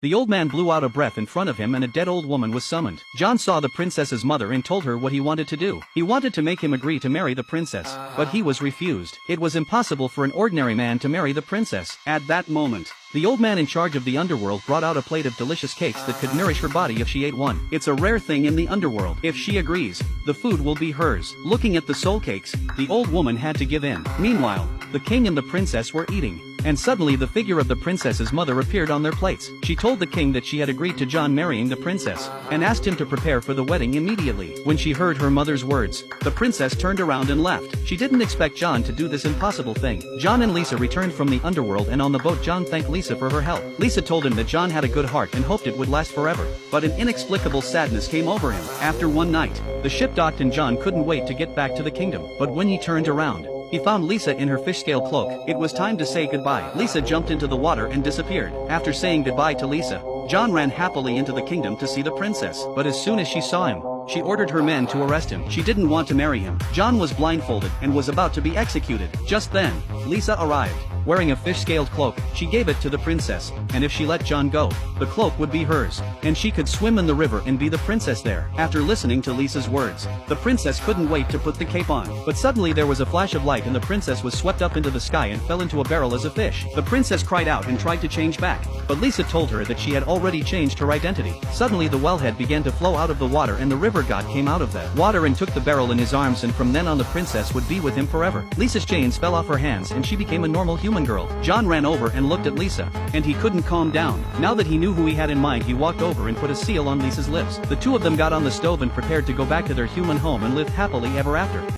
The old man blew out a breath in front of him and a dead old woman was summoned. John saw the princess's mother and told her what he wanted to do. He wanted to make him agree to marry the princess, but he was refused. It was impossible for an ordinary man to marry the princess. At that moment, the old man in charge of the underworld brought out a plate of delicious cakes that could nourish her body if she ate one. It's a rare thing in the underworld. If she agrees, the food will be hers. Looking at the soul cakes, the old woman had to give in. Meanwhile, the king and the princess were eating. And suddenly the figure of the princess's mother appeared on their plates. She told the king that she had agreed to John marrying the princess, and asked him to prepare for the wedding immediately. When she heard her mother's words, the princess turned around and left. She didn't expect John to do this impossible thing. John and Lisa returned from the underworld, and on the boat John thanked Lisa for her help. Lisa told him that John had a good heart and hoped it would last forever. But an inexplicable sadness came over him. After one night, the ship docked and John couldn't wait to get back to the kingdom. But when he turned around, he found Lisa in her fish scale cloak. It was time to say goodbye. Lisa jumped into the water and disappeared. After saying goodbye to Lisa, John ran happily into the kingdom to see the princess. But as soon as she saw him, she ordered her men to arrest him. She didn't want to marry him. John was blindfolded and was about to be executed. Just then, Lisa arrived. Wearing a fish-scaled cloak, she gave it to the princess, and if she let John go, the cloak would be hers, and she could swim in the river and be the princess there. After listening to Lisa's words, the princess couldn't wait to put the cape on. But suddenly there was a flash of light and the princess was swept up into the sky and fell into a barrel as a fish. The princess cried out and tried to change back, but Lisa told her that she had already changed her identity. Suddenly the wellhead began to flow out of the water and the river god came out of the water and took the barrel in his arms, and from then on the princess would be with him forever. Lisa's chains fell off her hands and she became a normal human girl. John ran over and looked at Lisa, and he couldn't calm down. Now that he knew who he had in mind, he walked over and put a seal on Lisa's lips. The two of them got on the stove and prepared to go back to their human home and lived happily ever after.